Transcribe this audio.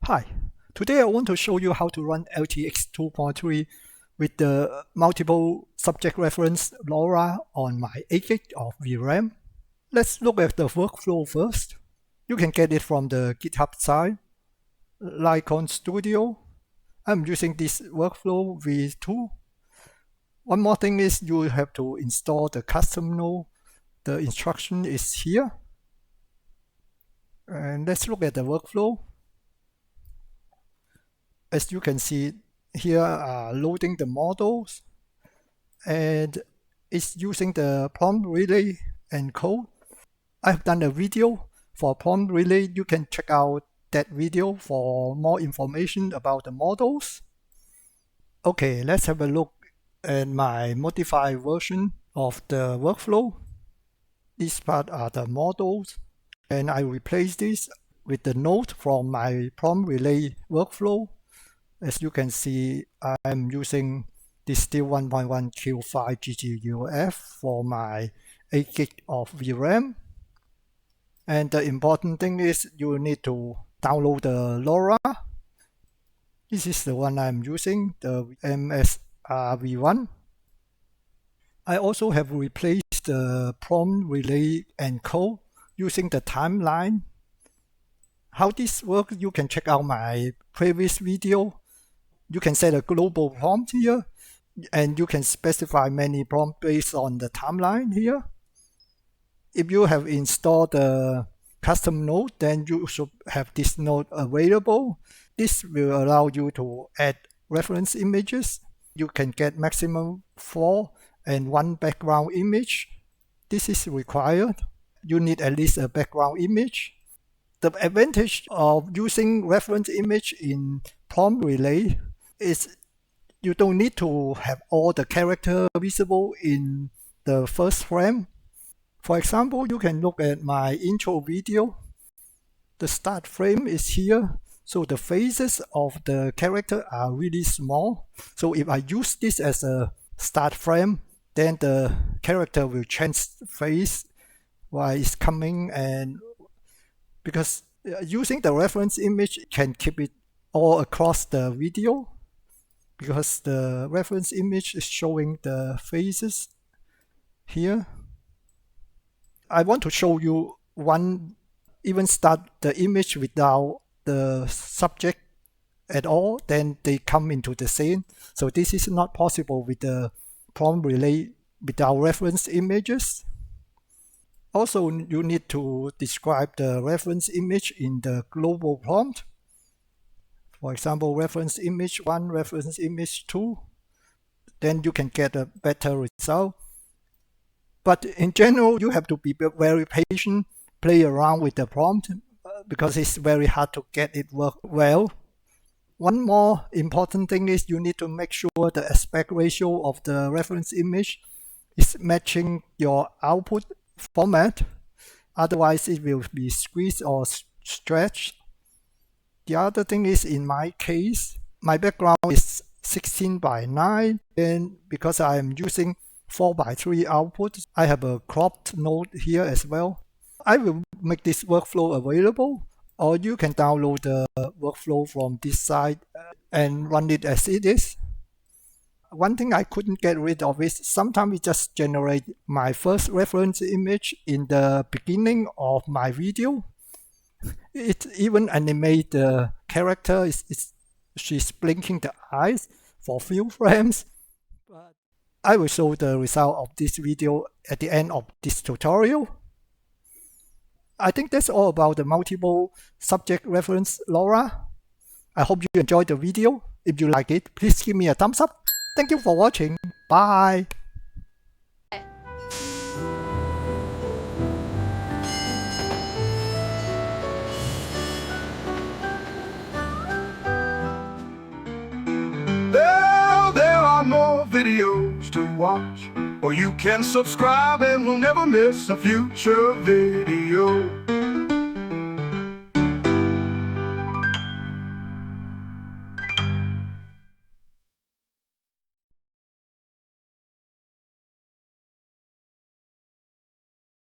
Hi, today I want to show you how to run LTX 2.3 with the multiple subject reference LoRA on my 8GB of VRAM. Let's look at the workflow first. You can get it from the GitHub site, Lycon Studio. I'm using this workflow v2. One more thing is you have to install the custom node. The instruction is here. And let's look at the workflow. As you can see, here are loading the models, and it's using the prompt relay encode. I've done a video for prompt relay. You can check out that video for more information about the models. Okay, let's have a look at my modified version of the workflow. This part are the models, and I replace this with the node from my prompt relay workflow. As you can see, I'm using this still 1.1 Q5 GGUF for my 8GB of VRAM. And the important thing is you need to download the LoRA. This is the one I'm using, the MSR V1. I also have replaced the prompt relay encode using the timeline. How this works, you can check out my previous video. You can set a global prompt here, and you can specify many prompts based on the timeline here. If you have installed the custom node, then you should have this node available. This will allow you to add reference images. You can get maximum 4 and 1 background image. This is required. You need at least a background image. The advantage of using reference image in prompt relay is you don't need to have all the character visible in the first frame. For example, you can look at my intro video. The start frame is here, so the faces of the character are really small. So if I use this as a start frame, then the character will change face while it's coming, and because using the reference image can keep it all across the video, because the reference image is showing the faces here. I want to show you one, even start the image without the subject at all, then they come into the scene. So this is not possible with the prompt relay without reference images. Also, you need to describe the reference image in the global prompt. For example, reference image 1, reference image 2. Then you can get a better result. But in general, you have to be very patient, play around with the prompt, because it's very hard to get it work well. One more important thing is you need to make sure the aspect ratio of the reference image is matching your output format. Otherwise, it will be squeezed or stretched. The other thing is, in my case, my background is 16:9, and because I am using 4:3 output, I have a cropped node here as well. I will make this workflow available, or you can download the workflow from this site and run it as it is. One thing I couldn't get rid of is sometimes it just generates my first reference image in the beginning of my video. It even animates the character. She's blinking the eyes for a few frames. But I will show the result of this video at the end of this tutorial. I think that's all about the multiple subject reference LoRA. I hope you enjoyed the video. If you like it, please give me a thumbs up. Thank you for watching. Bye. There are more videos to watch, or you can subscribe and we'll never miss a future video.